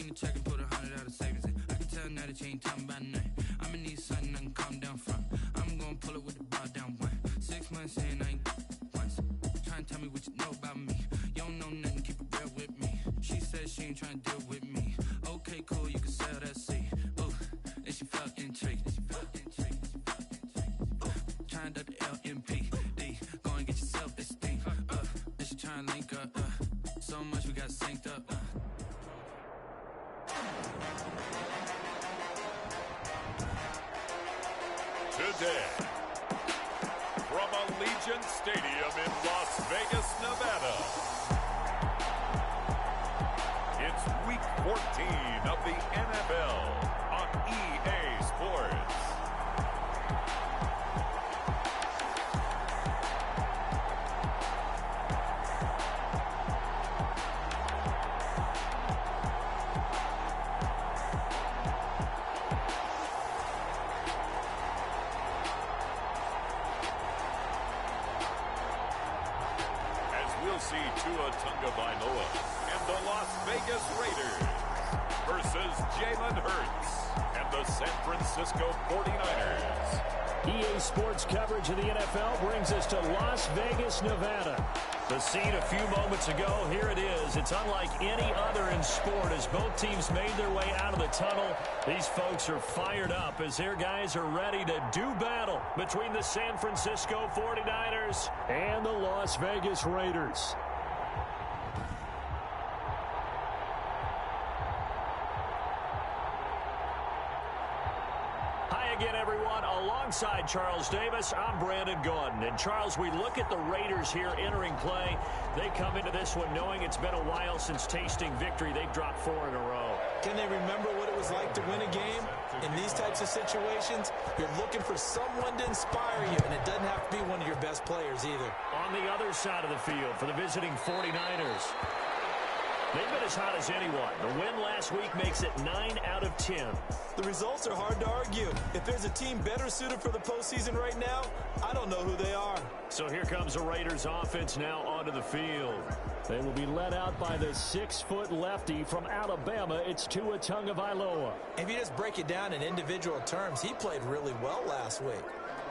me check and put 100 out of savings in. I can tell now that you ain't talking about nothing. I'ma need something I can calm down from. I'm gonna pull it with the bar down one. 6 months in, I ain't once. Trying to tell me what you know about me. You don't know nothing, keep it real with me. She said she ain't trying to deal with me. Okay, cool, you can sell that seat. Ooh, and she felt intrigued. Trying to duck the LMPD. Go and get your self-esteem. And she trying to link up. So much we got synced up. Today, from Allegiant Stadium in Las Vegas, Nevada, it's Week 14 of the NFL on EA Sports. See Tua Tagovailoa and the Las Vegas Raiders versus Jalen Hurts and the San Francisco 49ers. EA Sports coverage of the NFL brings us to Las Vegas, Nevada. The scene a few moments ago, here it is. It's unlike any other in sport as both teams made their way out of the tunnel. These folks are fired up as their guys are ready to do battle between the San Francisco 49ers and the Las Vegas Raiders. Again, everyone, alongside Charles Davis, I'm Brandon Gaudin. And, Charles, we look at the Raiders here entering play. They come into this one knowing it's been a while since tasting victory. They've dropped 4 in a row. Can they remember what it was like to win a game? In these types of situations, you're looking for someone to inspire you, and it doesn't have to be one of your best players either. On the other side of the field for the visiting 49ers. They've been as hot as anyone. The win last week makes it 9 out of 10. The results are hard to argue. If there's a team better suited for the postseason right now, I don't know who they are. So here comes the Raiders offense now onto the field. They will be led out by the 6-foot lefty from Alabama. It's Tua Tagovailoa. If you just break it down in individual terms, he played really well last week.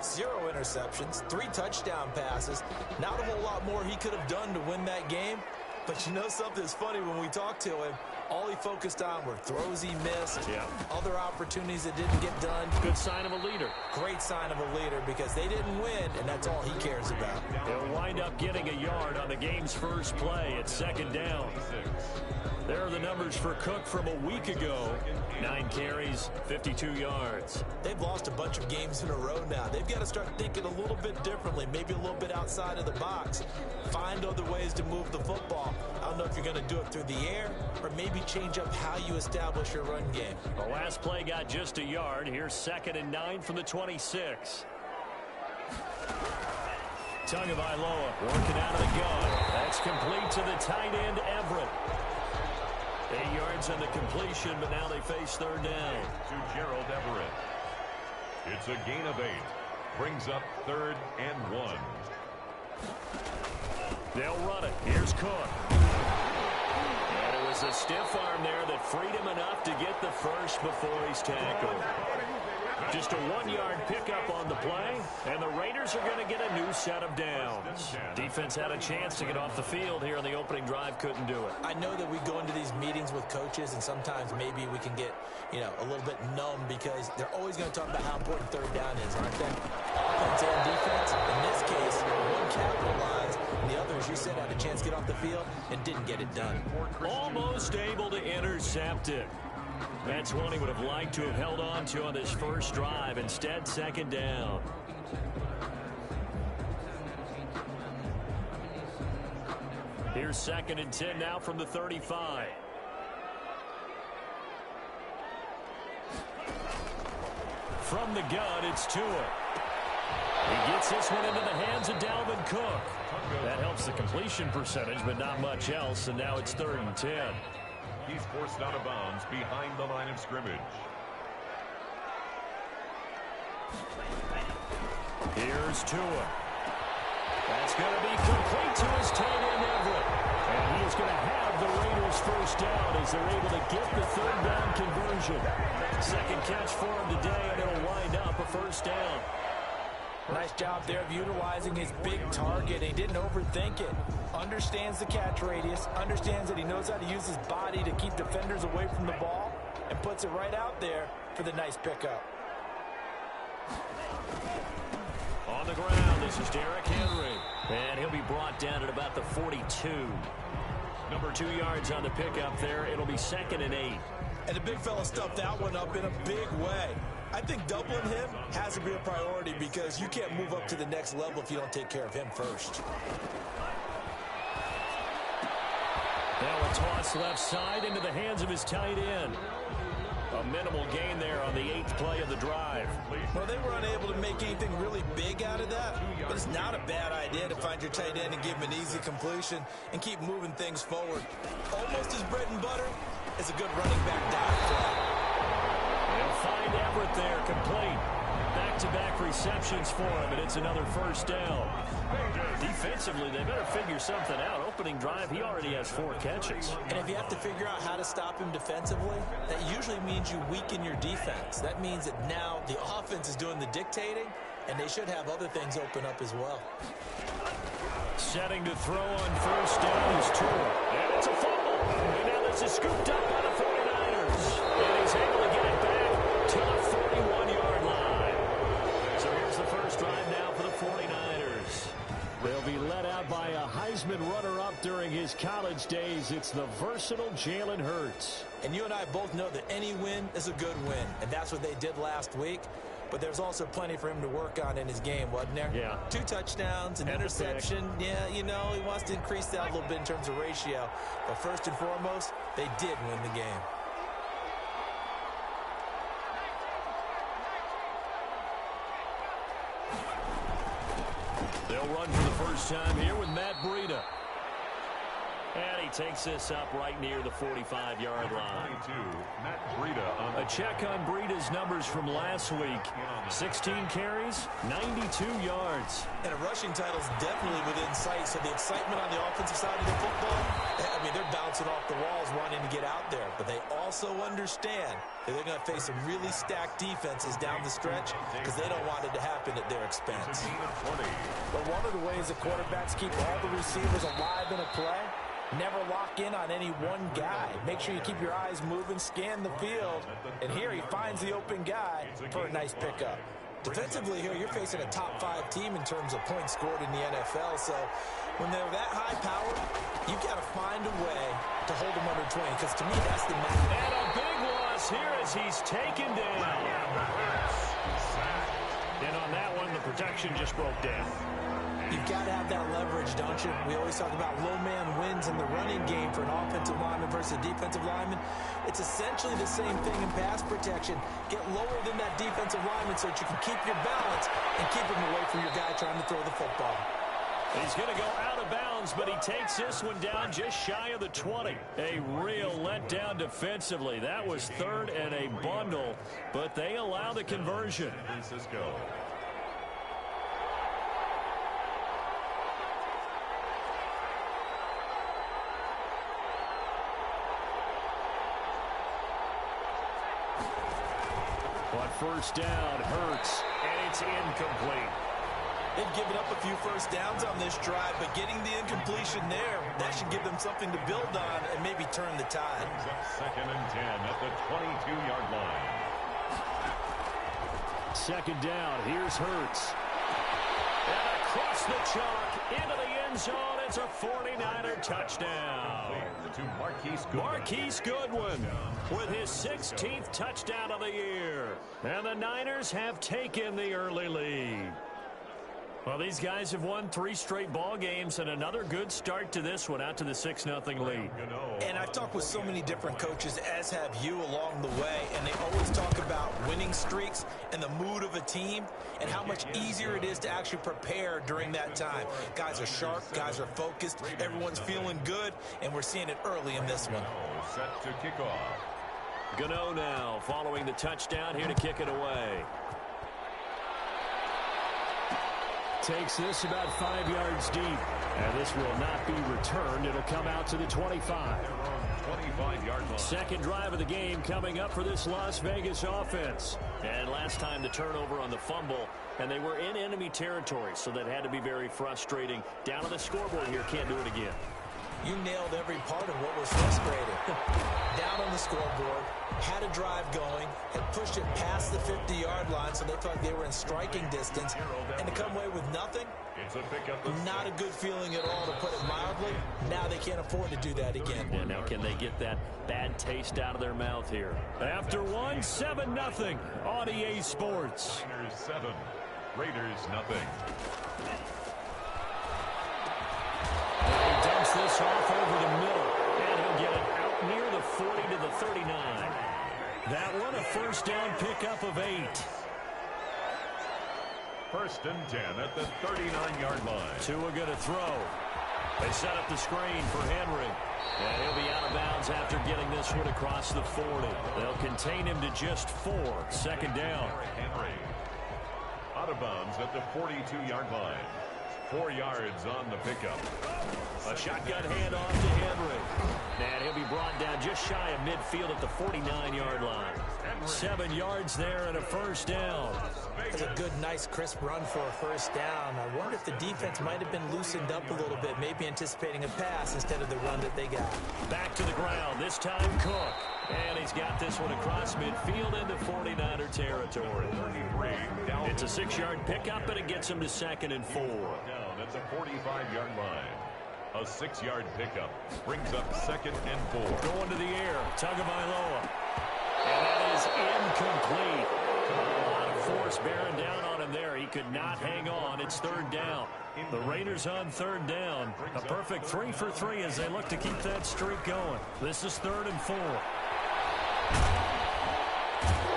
0 interceptions, 3 touchdown passes. Not a whole lot more he could have done to win that game. But you know something's funny when we talked to him. All he focused on were throws he missed, other opportunities that didn't get done. Good sign of a leader. Great sign of a leader because they didn't win, and that's all he cares about. They'll wind up getting a yard on the game's first play at 2nd down. There are the numbers for Cook from a week ago. 9 carries, 52 yards. They've lost a bunch of games in a row now. They've got to start thinking a little bit differently, maybe a little bit outside of the box. Find other ways to move the football. I don't know if you're going to do it through the air or maybe change up how you establish your run game. The last play got just a yard. Here's 2nd and 9 from the 26. Tagovailoa working out of the gun. That's complete to the tight end, Everett. 8 yards on the completion, but now they face 3rd down. To Gerald Everett. It's a gain of 8. Brings up 3rd and 1. They'll run it. Here's Cook. And it was a stiff arm there that freed him enough to get the first before he's tackled. Just a 1-yard pickup on the play, and the Raiders are going to get a new set of downs. Defense had a chance to get off the field here on the opening drive, couldn't do it. I know that we go into these meetings with coaches, and sometimes maybe we can get, a little bit numb because they're always going to talk about how important 3rd down is, aren't they? Offense and defense. In this case, one capitalized, and the other, as you said, had a chance to get off the field and didn't get it done. Almost able to intercept it. That's one he would have liked to have held on to on this first drive. Instead, 2nd down. Here's 2nd and 10 now from the 35. From the gun, it's Tua. He gets this one into the hands of Dalvin Cook. That helps the completion percentage, but not much else, and now it's 3rd and 10. He's forced out of bounds behind the line of scrimmage. Here's Tua. That's going to be complete to his tight end, Everett. And he is going to have the Raiders first down as they're able to get the third down conversion. Second catch for him today, and it'll wind up a first down. Nice job there of utilizing his big target. He didn't overthink it. Understands the catch radius. Understands that he knows how to use his body to keep defenders away from the ball. And puts it right out there for the nice pickup. On the ground, this is Derrick Henry. And he'll be brought down at about the 42. Number 2 yards on the pickup there. It'll be 2nd and 8. And the big fella stuffed that one up in a big way. I think doubling him has to be a priority because you can't move up to the next level if you don't take care of him first. Now a toss left side into the hands of his tight end. A minimal gain there on the 8th play of the drive. Well, they were unable to make anything really big out of that, but it's not a bad idea to find your tight end and give him an easy completion and keep moving things forward. Almost as bread and butter as a good running back dive play. They'll find Everett there, complete. Back-to-back receptions for him, and it's another first down. Defensively, they better figure something out. Opening drive, he already has 4 catches. And if you have to figure out how to stop him defensively, that usually means you weaken your defense. That means that now the offense is doing the dictating, and they should have other things open up as well. Setting to throw on first down is Tua. And it's a fumble. And now this is scooped up by the 49ers. And he's able to get it back to the 41-yard line. So here's the first drive now for the 49ers. They'll be led out by a Heisman runner-up during his college days. It's the versatile Jalen Hurts. And you and I both know that any win is a good win, and that's what they did last week. But there's also plenty for him to work on in his game, wasn't there? Yeah. 2 touchdowns, an interception. Yeah, you know, he wants to increase that a little bit in terms of ratio. But first and foremost, they did win the game. They'll run for the first time here with Matt Breida. And he takes this up right near the 45-yard line. Matt Breida on A check on Breida's numbers from last week. 16 carries, 92 yards. And a rushing title is definitely within sight, so the excitement on the offensive side of the football, I mean, they're bouncing off the walls wanting to get out there. But they also understand that they're going to face some really stacked defenses down the stretch because they don't want it to happen at their expense. But one of the ways that quarterbacks keep all the receivers alive in a play, never lock in on any one guy. Make sure you keep your eyes moving, scan the field, and here he finds the open guy for a nice pickup. Defensively here, you're facing a top 5 team in terms of points scored in the NFL, so when they're that high powered, you've got to find a way to hold them under 20, because to me, that's the magic. And a big loss here as he's taken down. And on that one, the protection just broke down. You've got to have that leverage, don't you? We always talk about low man wins in the running game for an offensive lineman versus a defensive lineman. It's essentially the same thing in pass protection. Get lower than that defensive lineman so that you can keep your balance and keep him away from your guy trying to throw the football. He's going to go out of bounds, but he takes this one down just shy of the 20. A real letdown defensively. That was 3rd and a bundle, but they allow the conversion. Francisco. On first down, Hurts, and it's incomplete. They've given up a few first downs on this drive, but getting the incompletion there, that should give them something to build on and maybe turn the tide. 2nd and 10 at the 22-yard line. 2nd down, here's Hurts. And across the chalk, into the end zone, it's a 49er touchdown. To Marquise Goodwin with his 16th touchdown of the year. And the Niners have taken the early lead. Well, these guys have won 3 straight ball games and another good start to this one out to the 6-0 lead. And I've talked with so many different coaches, as have you along the way, and they always talk about winning streaks and the mood of a team and how much easier it is to actually prepare during that time. Guys are sharp, guys are focused, everyone's feeling good, and we're seeing it early in this one. Set to kick off. Gano now following the touchdown here to kick it away. takes this about 5 yards deep. And this will not be returned. It'll come out to the 25. 25-yard line. Second drive of the game coming up for this Las Vegas offense. And last time the turnover on the fumble, and they were in enemy territory, so that had to be very frustrating. Down on the scoreboard here, can't do it again. You nailed every part of what was frustrating. Down on the scoreboard, had a drive going, had pushed it past the 50-yard line, so they felt like they were in striking distance, and to come away with nothing, not a good feeling at all, to put it mildly. Now they can't afford to do that again. Yeah, now can they get that bad taste out of their mouth here? After one, 7-0 on EA Sports. Niners 7, Raiders nothing. He dumps this off over the middle, and he'll get it out near the 40 to the 39. That one a first down pickup of 8. First and 10 at the 39-yard line. Tua going to throw. They set up the screen for Henry. And he'll be out of bounds after getting this one across the 40. They'll contain him to just 4. Second down. Henry out of bounds at the 42-yard line. 4 yards on the pickup. A shotgun handoff to Henry. And he'll be brought down just shy of midfield at the 49-yard line. 7 yards there and a first down. That's a good, nice, crisp run for a first down. I wonder if the defense might have been loosened up a little bit, maybe anticipating a pass instead of the run that they got. Back to the ground, this time Cook. And he's got this one across midfield into 49er territory. It's a 6-yard pickup, and it gets him to 2nd and 4. Down at the 45-yard line. A 6-yard pickup brings up 2nd and 4. Going to the air, Tagovailoa. And that is incomplete. A lot of force bearing down on him there. He could not hang on. It's 3rd down. The Raiders on 3rd down. A perfect 3 for 3 as they look to keep that streak going. This is 3rd and 4. The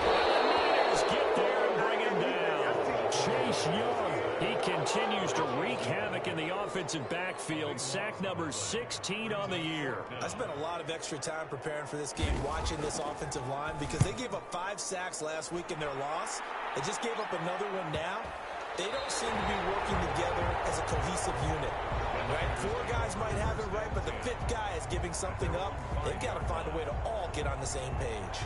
Niners get there and bring him down. Chase Young. He continues to wreak havoc in the offensive backfield. Sack number 16 on the year. I spent a lot of extra time preparing for this game, watching this offensive line, because they gave up 5 sacks last week in their loss. They just gave up another one now. They don't seem to be working together as a cohesive unit. Right? 4 guys might have it right, but the 5th guy is giving something up. They've got to find a way to all get on the same page.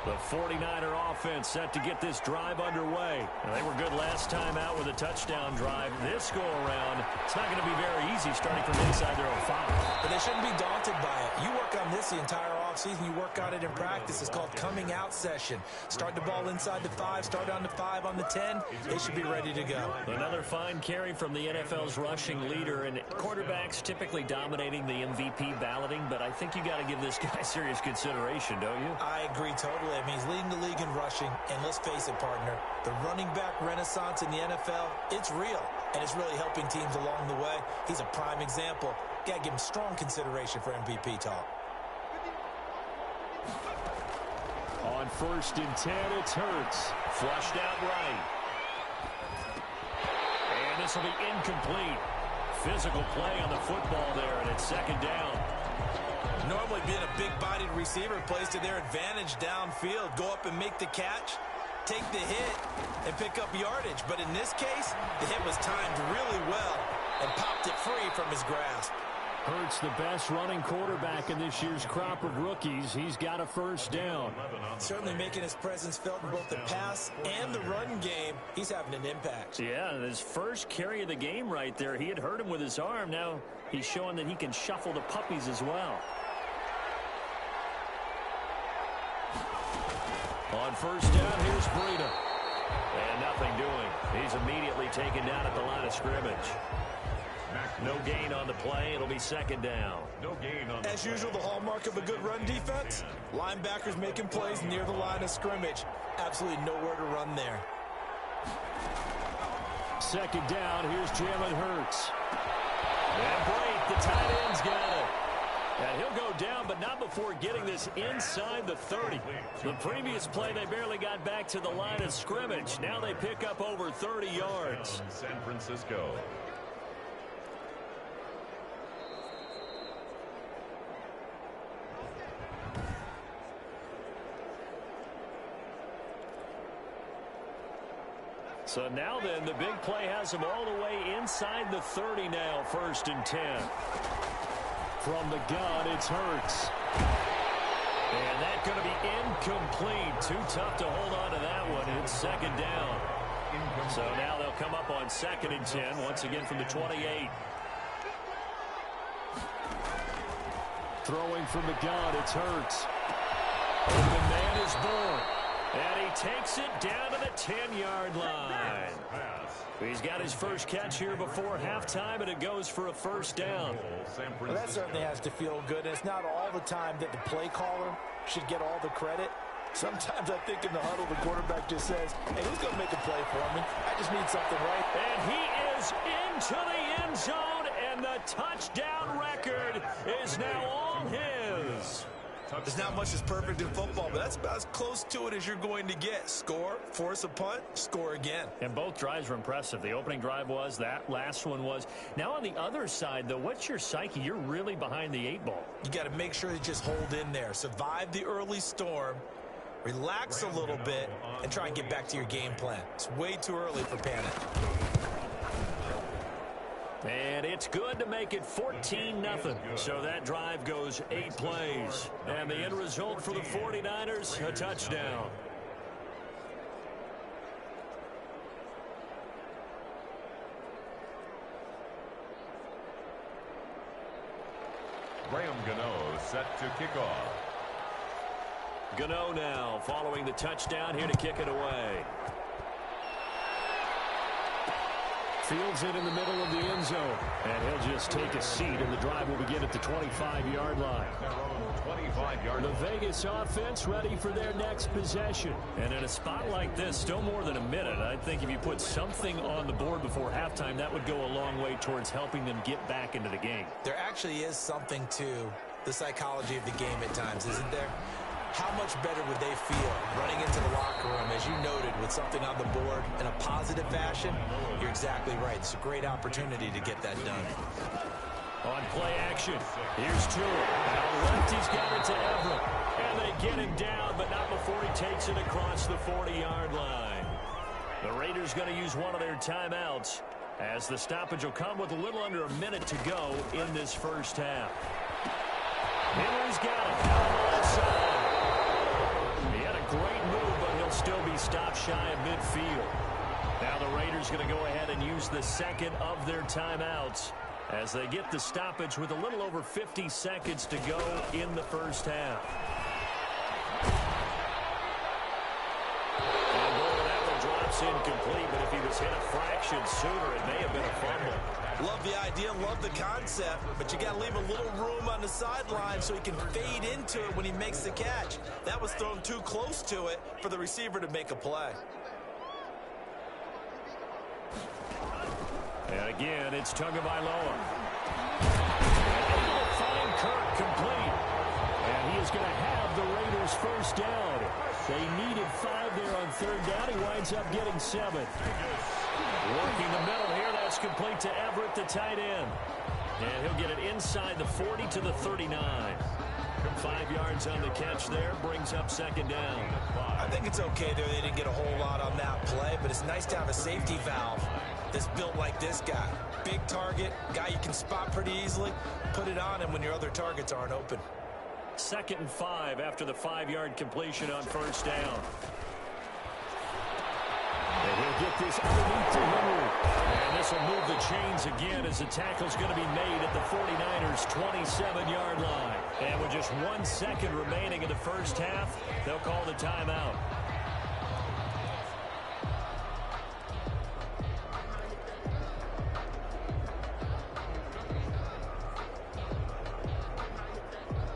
The 49er offense set to get this drive underway. They were good last time out with a touchdown drive. This go-around, it's not going to be very easy starting from inside their own 5. But they shouldn't be daunted by it. You work on this the entire offseason. You work on it in practice. It's called coming out session. Start the ball inside the 5, start on the 5, on the 10. They should be ready to go. Another fine carry from the NFL's rushing leader, and quarterbacks typically dominating the MVP balloting, but I think you got to give this guy serious consideration, don't you? I agree totally. I mean, he's leading the league in rushing, and let's face it, partner, the running back renaissance in the NFL, it's real, and it's really helping teams along the way. He's a prime example. Got to give him strong consideration for MVP talk. On 1st and 10, it's Hurts. Flushed out right. And this will be incomplete. Physical play on the football there, and it's 2nd down. Normally being a big-bodied receiver plays to their advantage downfield. Go up and make the catch, take the hit, and pick up yardage. But in this case, the hit was timed really well and popped it free from his grasp. Hurts the best running quarterback in this year's crop of rookies. He's got a first down. Certainly making his presence felt in both the pass and the run game. He's having an impact. Yeah, his first carry of the game right there. He had hurt him with his arm. Now he's showing that he can shuffle the puppies as well. On 1st down, here's Breida. And nothing doing. He's immediately taken down at the line of scrimmage. No gain on the play. It'll be 2nd down. No gain on the As usual, the hallmark of a good run defense, linebackers making plays near the line of scrimmage. Absolutely nowhere to run there. 2nd down, here's Jalen Hurts. And break, the tight end's got it. And he'll go down, but not before getting this inside the 30. The previous play, they barely got back to the line of scrimmage. Now they pick up over 30 yards. San Francisco. So now then, the big play has him all the way inside the 30 now, 1st and 10. From the gun, it's Hurts. And that's going to be incomplete. Too tough to hold on to that one. It's 2nd down. So now they'll come up on 2nd and 10, once again from the 28. Throwing from the gun, it's Hurts. Open man is born. And he takes it down to the 10-yard line. He's got his first catch here before halftime, and it goes for a 1st down. Well, that certainly has to feel good. And it's not all the time that the play caller should get all the credit. Sometimes I think in the huddle, the quarterback just says, hey, who's going to make a play for me? I just need something right. And he is into the end zone, and the touchdown record is now all his. There's not much that's perfect in football, but that's about as close to it as you're going to get. Score, force a punt, score again. And both drives were impressive. The opening drive was, that last one was. Now on the other side, though, what's your psyche? You're really behind the 8 ball. You got to make sure you just hold in there. Survive the early storm, relax a little bit, and try and get back to your game plan. It's way too early for panic. And it's good to make it 14-0. So that drive goes 8 plays. And the end result for the 49ers, a touchdown. Graham Gano set to kick off. Gano now following the touchdown here to kick it away. Fields it in the middle of the end zone. And he'll just take a seat, and the drive will begin at the 25-yard line. 25-yard. The Vegas offense ready for their next possession. And in a spot like this, still more than a minute, I think if you put something on the board before halftime, that would go a long way towards helping them get back into the game. There actually is something to the psychology of the game at times, isn't there? How much better would they feel running into the locker room, as you noted, with something on the board in a positive fashion? You're exactly right. It's a great opportunity to get that done. On play action, here's Tua. Now left, he's got it to Everett. And they get him down, but not before he takes it across the 40-yard line. The Raiders going to use one of their timeouts, as the stoppage will come with a little under a minute to go in this first half. Henry's got it down the left side. He had a great move, but he'll still be stopped shy of midfield. Now the Raiders going to go ahead and use the second of their timeouts as they get the stoppage with a little over 50 seconds to go in the first half. And boy, that one drops incomplete, but if he was hit a fraction sooner, it may have been a fumble. Love the idea, love the concept, but you got to leave a little room on the sideline so he can fade into it when he makes the catch. That was thrown too close to it for the receiver to make a play. And again, it's Tagovailoa. Able to find Kirk complete. And he is going to have the Raiders first down. They needed 5 there on 3rd down. He winds up getting 7. Working the middle here, that's complete to Everett, the tight end. And he'll get it inside the 40 to the 39. 5 yards on the catch there, brings up 2nd down. I think it's okay there. They didn't get a whole lot on that play, but it's nice to have a safety valve that's built like this guy. Big target, guy you can spot pretty easily. Put it on him when your other targets aren't open. 2nd and 5 after the 5-yard completion on 1st down. And he'll get this underneath to Henry. And this will move the chains again as the tackle's going to be made at the 49ers' 27-yard line. And with just 1 second remaining in the first half, they'll call the timeout.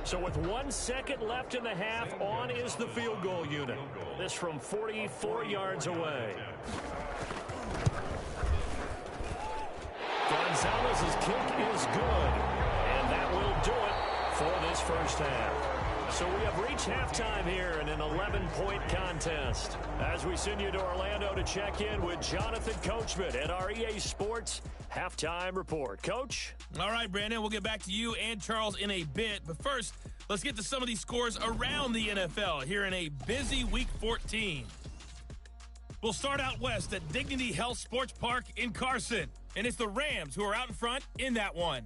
So with 1 second left in the half, on is the field goal unit. This from 44 yards away. Gonzalez's kick is good, and that will do it for this first half. So we have reached halftime here in an 11-point contest. As we send you to Orlando to check in with Jonathan Coachman at our EA Sports Halftime Report. Coach? All right, Brandon, we'll get back to you and Charles in a bit. But first, let's get to some of these scores around the NFL here in a busy Week 14. We'll start out west at Dignity Health Sports Park in Carson. And it's the Rams who are out in front in that one.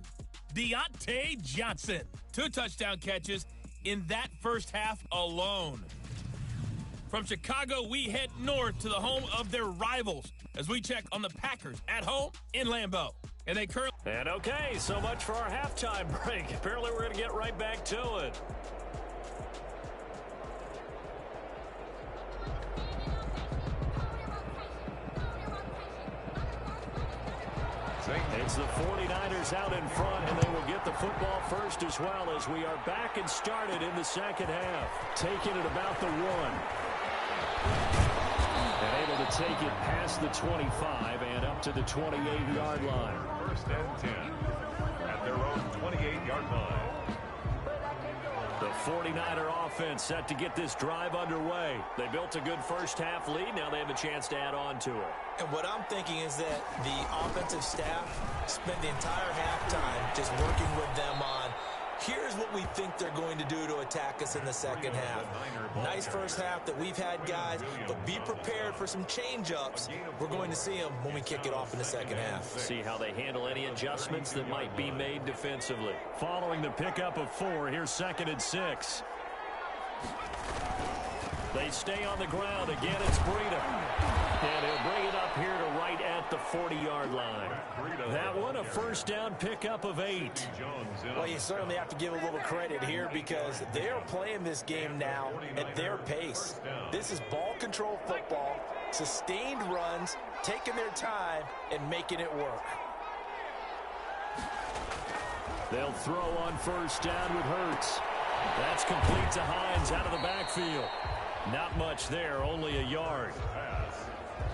Deontay Johnson, 2 touchdown catches in that first half alone. From Chicago, we head north to the home of their rivals as we check on the Packers at home in Lambeau. And they currently... And okay, so much for our halftime break. Apparently we're going to get right back to it. It's the 49ers out in front, and they will get the football first as well as we are back and started in the second half. Taking it about the 1. And able to take it past the 25 and up to the 28-yard line. First and 10 at their own 28-yard line. The 49er offense set to get this drive underway. They built a good first half lead. Now they have a chance to add on to it. And what I'm thinking is that the offensive staff spent the entire halftime just working with them on, here's what we think they're going to do to attack us in the second half. Nice first half that we've had, guys, but be prepared for some change-ups. We're going to see them when we kick it off in the second half. See how they handle any adjustments that might be made defensively. Following the pickup of 4, here's 2nd and 6. They stay on the ground. Again, it's Breida. And he'll bring it up here to right at the 40-yard line. That one, a first down pickup of 8. Well, you certainly have to give a little credit here because they're playing this game now at their pace. This is ball control football, sustained runs, taking their time, and making it work. They'll throw on first down with Hurts. That's complete to Hines out of the backfield. Not much there, only a yard.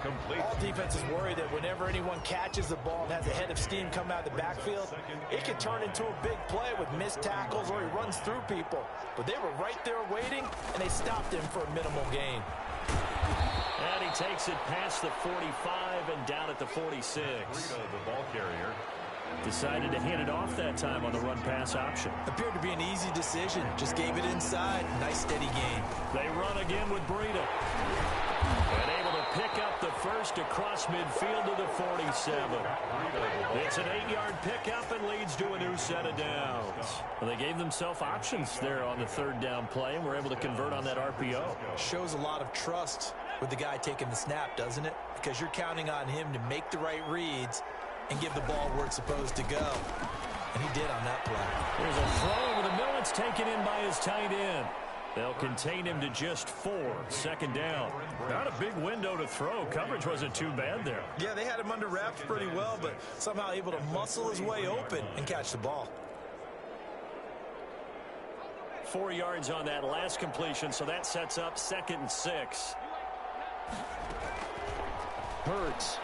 Complete. All defenses worry that whenever anyone catches the ball and has a head of steam come out of the backfield, it can turn into a big play with missed tackles or he runs through people. But they were right there waiting, and they stopped him for a minimal gain. And he takes it past the 45 and down at the 46. The ball carrier. Decided to hand it off that time on the run-pass option. Appeared to be an easy decision. Just gave it inside. Nice, steady gain. They run again with Breida. And able to pick up the first across midfield to the 47. It's an 8-yard pickup and leads to a new set of downs. Well, they gave themselves options there on the 3rd down play and were able to convert on that RPO. Shows a lot of trust with the guy taking the snap, doesn't it? Because you're counting on him to make the right reads and give the ball where it's supposed to go. And he did on that play. There's a throw over the middle. It's taken in by his tight end. They'll contain him to just 4. 2nd down. Not a big window to throw. Coverage wasn't too bad there. Yeah, they had him under wraps pretty well, but somehow able to muscle his way open and catch the ball. 4 yards on that last completion, so that sets up 2nd and 6. Hurts.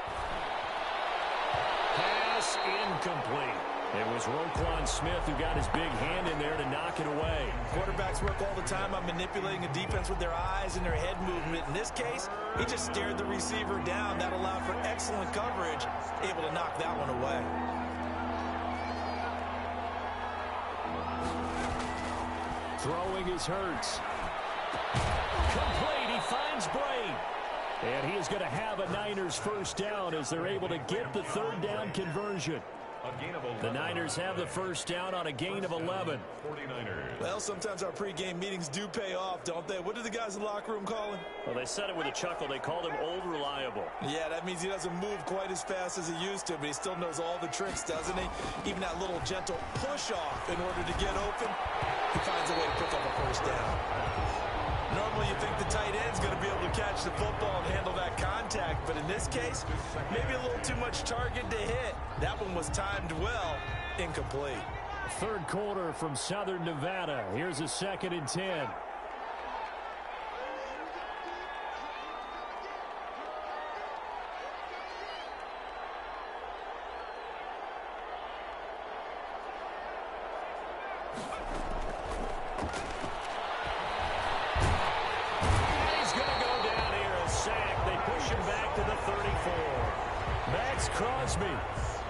Pass incomplete. It was Roquan Smith who got his big hand in there to knock it away. Quarterbacks work all the time on manipulating a defense with their eyes and their head movement. In this case, he just stared the receiver down. That allowed for excellent coverage, able to knock that one away. Throwing is Hurts. Complete. He finds Bray. And he is going to have a Niners first down as they're able to get the 3rd down conversion. The Niners have the first down on a gain of 11. 49ers. Well, sometimes our pregame meetings do pay off, don't they? What did the guys in the locker room call him? Well, they said it with a chuckle. They called him Old Reliable. Yeah, that means he doesn't move quite as fast as he used to, but he still knows all the tricks, doesn't he? Even that little gentle push-off in order to get open, he finds a way to pick up a first down. Normally you think the tight end's going to be able to catch the football and handle that contact, but in this case, maybe a little too much target to hit. That one was timed well, incomplete. 3rd quarter from Southern Nevada. Here's a 2nd and 10.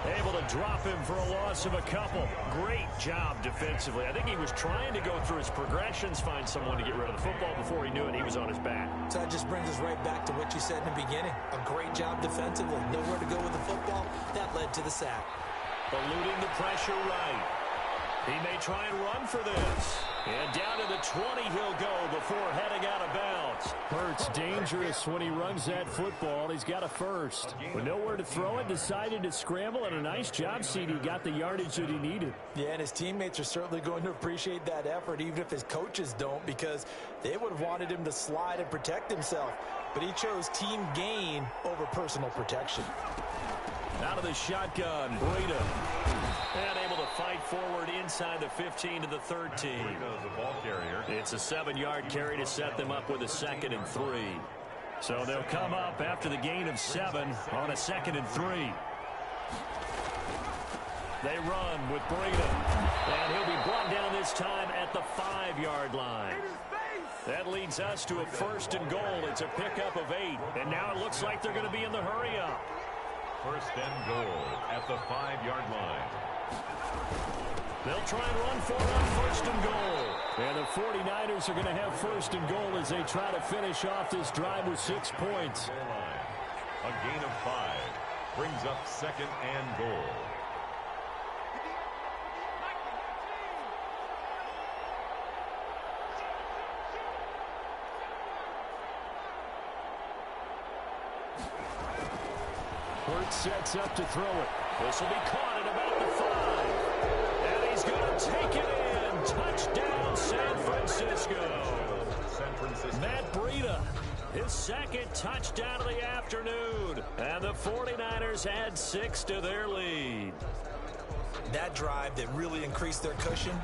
Able to drop him for a loss of a couple. Great job defensively. I think he was trying to go through his progressions, find someone to get rid of the football. Before he knew it, he was on his back. So that just brings us right back to what you said in the beginning. A great job defensively. Nowhere to go with the football. That led to the sack. Eluding the pressure right. He may try and run for this. And down to the 20 he'll go before heading out of bounds. Hurts dangerous when he runs that football. He's got a first. With nowhere to throw it, decided to scramble, and a nice job, CD. Got the yardage that he needed. Yeah, and his teammates are certainly going to appreciate that effort, even if his coaches don't, because they would have wanted him to slide and protect himself. But he chose team gain over personal protection. Out of the shotgun, Breida. And able to fight forward inside the 15 to the 13. The ball carrier. It's a 7-yard carry to set them up with a 2nd and 3. So they'll come up after the gain of 7 on a 2nd and 3. They run with Breida. And he'll be brought down this time at the 5-yard line. That leads us to a 1st and goal. It's a pickup of 8. And now it looks like they're going to be in the hurry-up. 1st and goal at the 5-yard line. They'll try and run for it on 1st and goal. And the 49ers are going to have 1st and goal as they try to finish off this drive with 6 points. A gain of 5 brings up 2nd and goal. Hurts sets up to throw it. This will be caught at about the 5. And he's going to take it in. Touchdown, San Francisco. Matt Breida, his 2nd touchdown of the afternoon. And the 49ers add 6 to their lead. That drive that really increased their cushion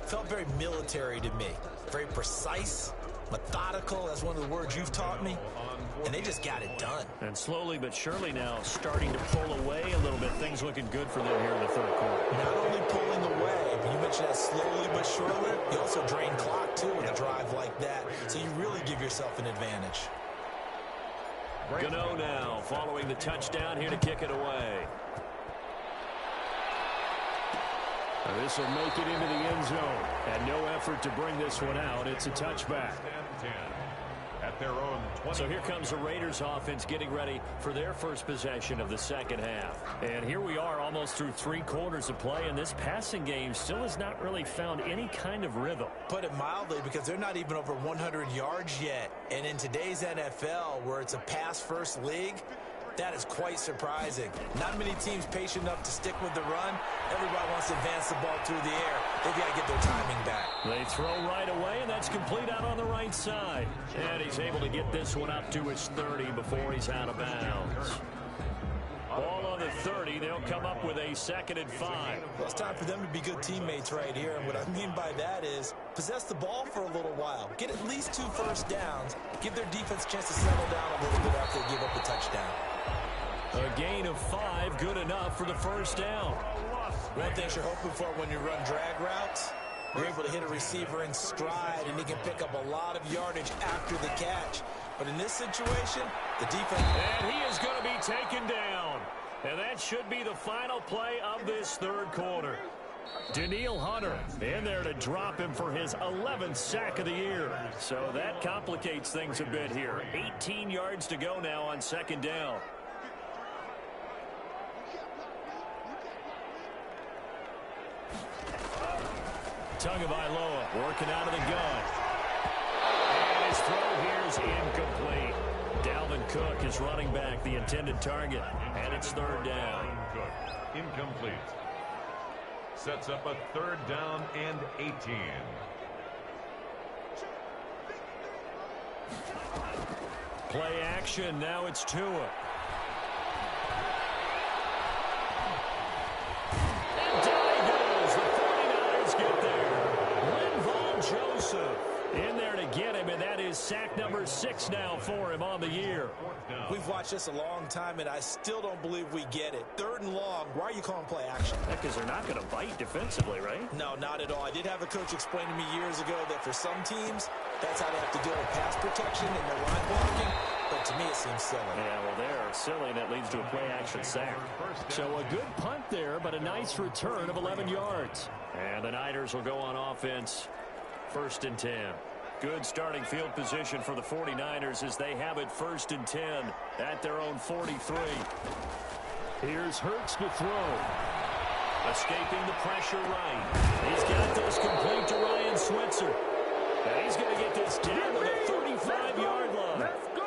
felt very military to me. Very precise, methodical. That's one of the words you've taught me. And they just got it done. And slowly but surely now starting to pull away a little bit. Things looking good for them here in the 3rd quarter. Not only pulling away, but you mentioned that slowly but surely. You also drain clock, too, with a drive like that. So you really give yourself an advantage. Gano now following the touchdown here to kick it away. This will make it into the end zone. And no effort to bring this one out. It's a touchback. At their own 20. So here comes the Raiders offense getting ready for their first possession of the 2nd half. And here we are almost through 3 quarters of play, and this passing game still has not really found any kind of rhythm. Put it mildly, because they're not even over 100 yards yet. And in today's NFL, where it's a pass-first league, that is quite surprising. Not many teams patient enough to stick with the run. Everybody wants to advance the ball through the air. They've got to get their timing back. They throw right away, and that's complete out on the right side. And he's able to get this one up to his 30 before he's out of bounds. Ball on the 30. They'll come up with a 2nd and 5. Well, it's time for them to be good teammates right here. And what I mean by that is possess the ball for a little while. Get at least 2 first downs. Give their defense a chance to settle down a little bit after they give up the touchdown. A gain of 5, good enough for the 1st down. One thing you're hoping for when you run drag routes, you're able to hit a receiver in stride, and he can pick up a lot of yardage after the catch. But in this situation, the defense... And he is going to be taken down. And that should be the final play of this 3rd quarter. Danielle Hunter in there to drop him for his 11th sack of the year. So that complicates things a bit here. 18 yards to go now on 2nd down. Tagovailoa working out of the gun. And his throw here is incomplete. Dalvin Cook is running back, the intended target. And it's 3rd down. Cook, incomplete. Sets up a 3rd down and 18. Play action. Now it's Tua. Joseph in there to get him, and that is sack number 6 now for him on the year. We've watched this a long time, and I still don't believe we get it. 3rd and long. Why are you calling play action? Because they're not going to bite defensively, right? No, not at all. I did have a coach explain to me years ago that for some teams, that's how they have to deal with pass protection and their line blocking. but to me it seems silly. Yeah, well, they're silly, and that leads to a play-action sack. So a good punt there, but a nice return of 11 yards. And the Niners will go on offense, 1st and 10. Good starting field position for the 49ers as they have it 1st and 10 at their own 43. Here's Hurts to throw. Escaping the pressure right. He's got this complete to Ryan Switzer. And he's going to get this down to the 35-yard line. Let's go.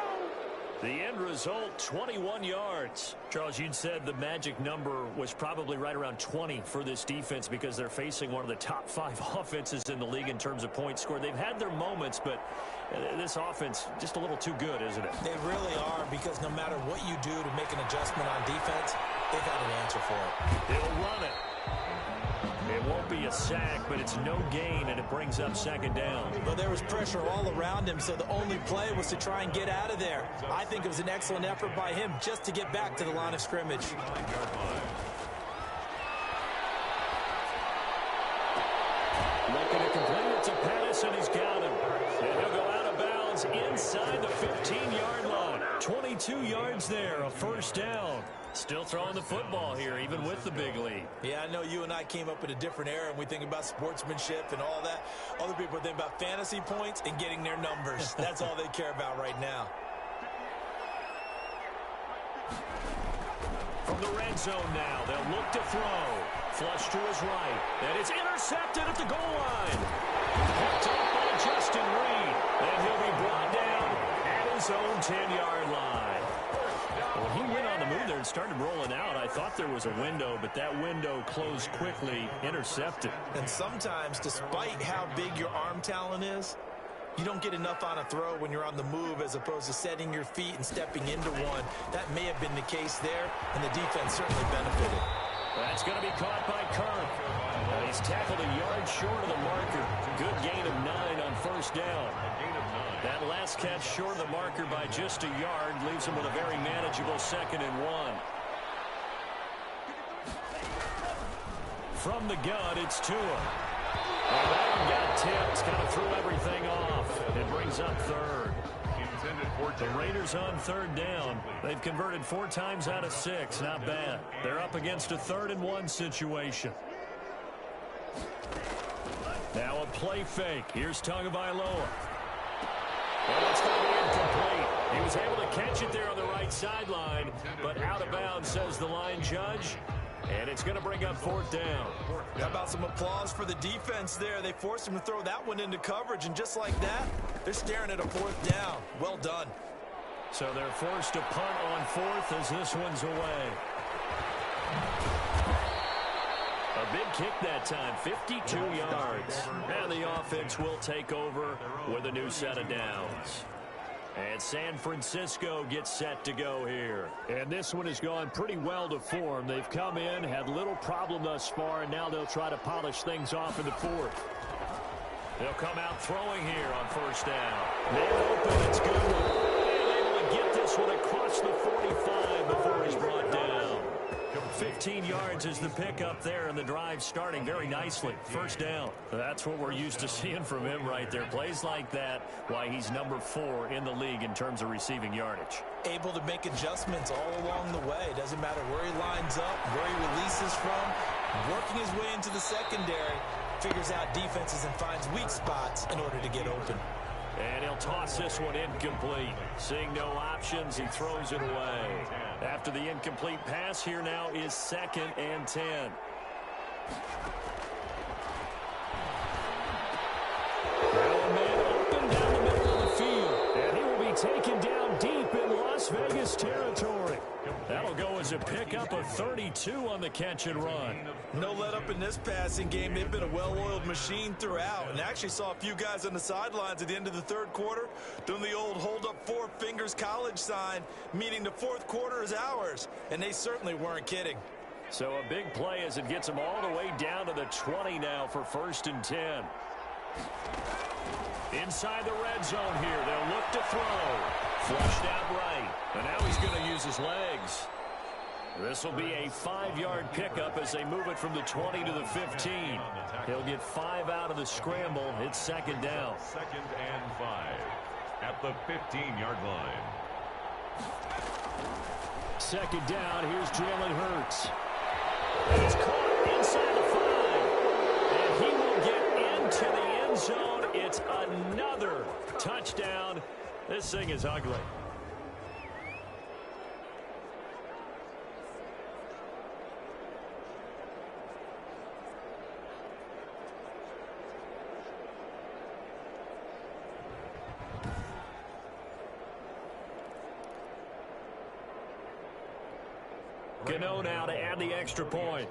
The end result, 21 yards. Charles, you'd said the magic number was probably right around 20 for this defense because they're facing one of the top 5 offenses in the league in terms of points scored. They've had their moments, but this offense just a little too good, isn't it? They really are, because no matter what you do to make an adjustment on defense, they've got an answer for it. He'll run it. It won't be a sack, but it's no gain, and it brings up 2nd down. Well, there was pressure all around him, so the only play was to try and get out of there. I think it was an excellent effort by him just to get back to the line of scrimmage. Looking to complete it to Pettis, and he's got him. And he'll go out of bounds inside the 15-yard line. 22 yards there, a 1st down. Still throwing the football here, even with the big lead. Yeah, I know you and I came up in a different era, and we think about sportsmanship and all that. Other people think about fantasy points and getting their numbers. That's all they care about right now. From the red zone now, they'll look to throw. Flush to his right, and it's intercepted at the goal line. Picked up by Justin Reed, and he'll be brought down at his own 10-yard line. Well, he went on the move there and started rolling out. I thought there was a window, but that window closed quickly, intercepted. And sometimes, despite how big your arm talent is, you don't get enough on a throw when you're on the move as opposed to setting your feet and stepping into one. That may have been the case there, and the defense certainly benefited. That's going to be caught by Kirk. And he's tackled a yard short of the marker. Good gain of 9 on 1st down. That last catch short of the marker by just a yard leaves him with a very manageable 2nd and 1. From the gun, it's Tua. And that one got tipped, kind of threw everything off. It brings up 3rd. The Raiders on 3rd down. They've converted 4 times out of 6. Not bad. They're up against a 3rd and 1 situation. Now a play fake. Here's Tagovailoa. And it's going to be incomplete. He was able to catch it there on the right sideline, but out of bounds, says the line judge. And it's going to bring up 4th down. How about some applause for the defense there? They forced him to throw that one into coverage, and just like that, they're staring at a 4th down. Well done. So they're forced to punt on 4th as this one's away. A big kick that time, 52 yards. And the offense will take over with a new set of downs. And San Francisco gets set to go here. And this one has gone pretty well to form. They've come in, had little problem thus far, and now they'll try to polish things off in the 4th. They'll come out throwing here on 1st down. Man open, it's good. And able to get this one across the 45 before he's brought down. 15 yards is the pickup there, and the drive starting very nicely. 1st down. That's what we're used to seeing from him right there. Plays like that, why he's number 4 in the league in terms of receiving yardage. Able to make adjustments all along the way. Doesn't matter where he lines up, where he releases from. Working his way into the secondary, figures out defenses and finds weak spots in order to get open. And he'll toss this one incomplete. Seeing no options, he throws it away. After the incomplete pass, here now is 2nd and 10. Now a man open down the middle of the field. And he will be taken down deep in Las Vegas territory. That'll go as a pickup of 32 on the catch and run. No let up in this passing game. They've been a well-oiled machine throughout, and actually saw a few guys on the sidelines at the end of the 3rd quarter doing the old hold up 4 fingers college sign, meaning the 4th quarter is ours, and they certainly weren't kidding. So a big play as it gets them all the way down to the 20 now for 1st and 10. Inside the red zone here, they'll look to throw. Flushed out right, and now he's going to use his legs. This will be a 5-yard pickup as they move it from the 20 to the 15. He'll get 5 out of the scramble. It's 2nd down. 2nd and 5 at the 15-yard line. Second down, here's Jalen Hurts. He's caught inside the 5. And he will get into the end zone. It's another touchdown. This thing is ugly. Gano now to add the extra point.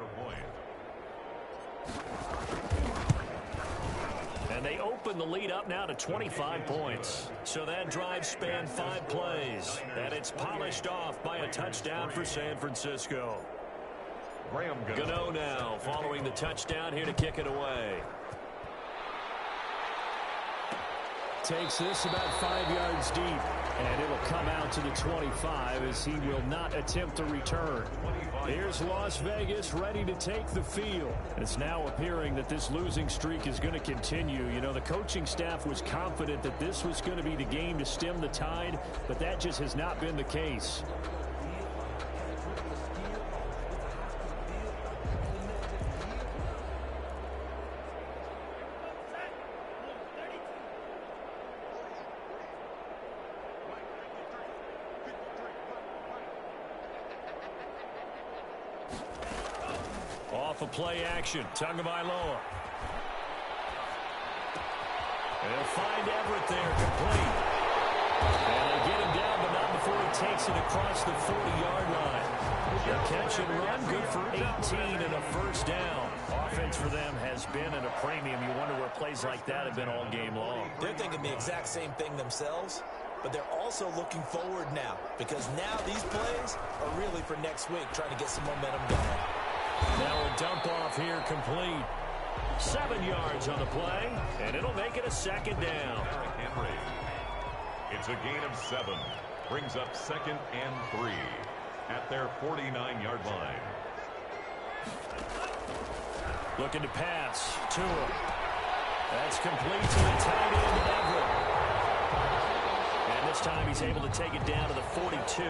And they open the lead up now to 25 points. So that drive spanned 5 plays. And it's polished off by a touchdown for San Francisco. Gano now following the touchdown here to kick it away. Takes this about 5 yards deep. And it'll come out to the 25 as he will not attempt to return. Here's Las Vegas ready to take the field. It's now appearing that this losing streak is going to continue. You know, the coaching staff was confident that this was going to be the game to stem the tide, but that just has not been the case. Off of play action, Tagovailoa. They'll find Everett there, complete. And they get him down, but not before he takes it across the 40-yard line. The catch and run, good for 18 and a first down. Offense for them has been at a premium. You wonder where plays like that have been all game long. They're thinking the exact same thing themselves, but they're also looking forward now, because now these plays are really for next week, trying to get some momentum going. Now a dump off here complete. 7 yards on the play, and it'll make it a second down. It's a gain of 7. Brings up 2nd and 3 at their 49-yard line. Looking to pass. Tua. That's complete to the tight end, Everett. And this time he's able to take it down to the 42.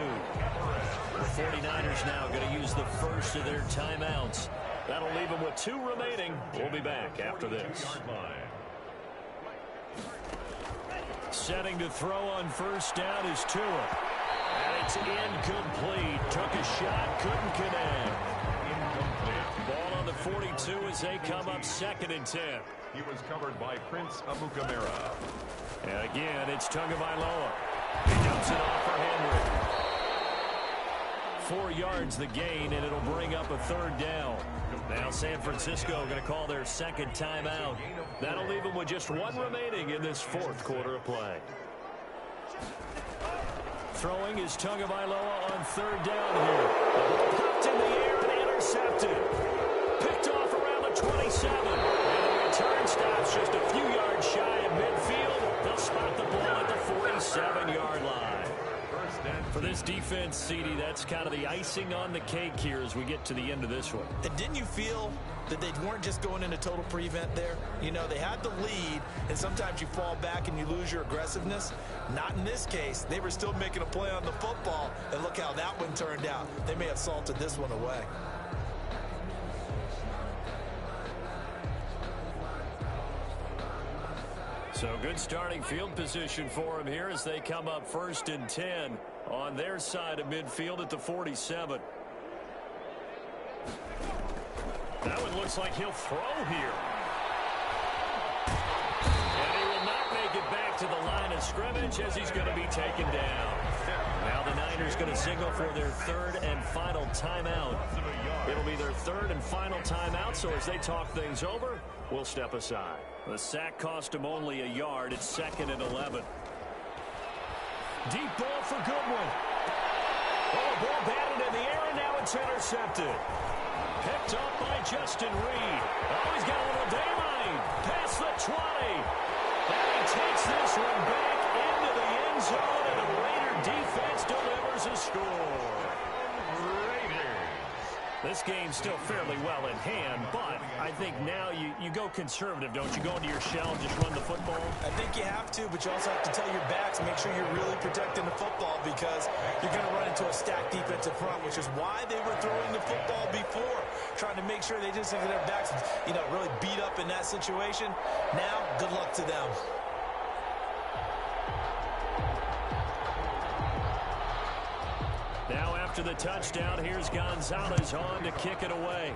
The 49ers now going to use the first of their timeouts. That'll leave them with 2 remaining. We'll be back after this. Setting to throw on first down is Tua. And it's incomplete. Took a shot, couldn't connect. Ball on the 42 as they come up 2nd and 10. He was covered by Prince Amukamara. And again, it's Tagovailoa. He dumps it off for Henry. 4 yards the gain, and it'll bring up a 3rd down. Now San Francisco going to call their 2nd timeout. That'll leave them with just 1 remaining in this 4th quarter of play. Throwing is Tagovailoa on 3rd down here. Popped in the air and intercepted. Picked off around the 27. And the return stops just a few yards shy of midfield. They'll spot the ball at the 47-yard line. For this defense, CD, that's kind of the icing on the cake here as we get to the end of this one. And didn't you feel that they weren't just going into total prevent there? You know, they had the lead, and sometimes you fall back and you lose your aggressiveness. Not in this case. They were still making a play on the football, and look how that one turned out. They may have salted this one away. So good starting field position for them here as they come up 1st and 10 on their side of midfield at the 47. That one looks like he'll throw here. And he will not make it back to the line of scrimmage as he's going to be taken down. Now the Niners going to signal for their 3rd and final timeout. It'll be their 3rd and final timeout, so as they talk things over, we'll step aside. The sack cost him only a yard. It's 2nd and 11. Deep ball for Goodwin. Oh, ball batted in the air, and now it's intercepted. Picked up by Justin Reed. Oh, he's got a little daylight. Past the 20. And he takes this one back into the end zone, and the Raider defense delivers a score. Raiders. The this game's still fairly well in hand, but I think now you go conservative, don't you? Go into your shell and just run the football? I think you have to, but you also have to tell your backs, make sure you're really protecting the football because you're going to run into a stacked defensive front, which is why they were throwing the football before, trying to make sure they just get their backs, really beat up in that situation. Now, good luck to them. Now after the touchdown, here's Gonzalez on to kick it away.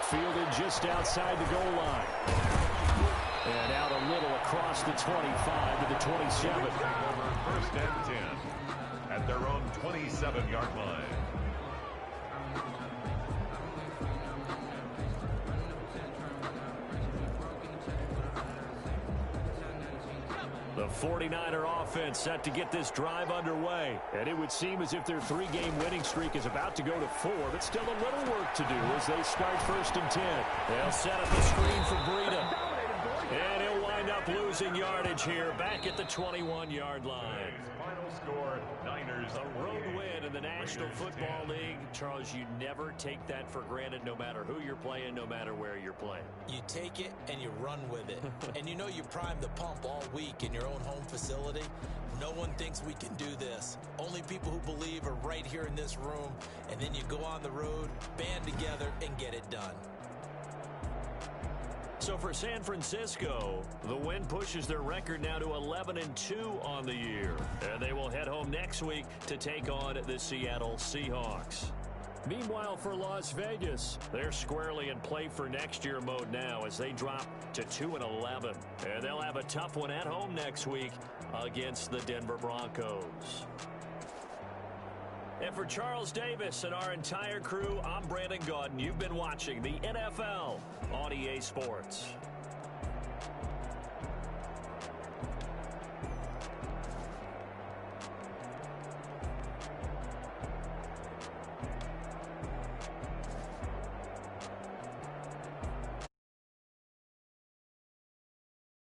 Fielded just outside the goal line. And out a little across the 25 to the 27. First and 10 at their own 27-yard line. The 49er offense set to get this drive underway. And it would seem as if their 3-game winning streak is about to go to 4, but still a little work to do as they start first and 10. They'll set up a screen for Breida. And he'll wind up losing yardage here back at the 21-yard line. Final score, Niners. A road win in the National Football League. Charles, you never take that for granted no matter who you're playing, no matter where you're playing. You take it and you run with it. And you primed the pump all week in your own home facility. No one thinks we can do this. Only people who believe are right here in this room. And then you go on the road, band together, and get it done. So for San Francisco, the win pushes their record now to 11-2 on the year. And they will head home next week to take on the Seattle Seahawks. Meanwhile, for Las Vegas, they're squarely in play for next year mode now as they drop to 2-11. And they'll have a tough one at home next week against the Denver Broncos. And for Charles Davis and our entire crew, I'm Brandon Gaudin. You've been watching the NFL on EA Sports.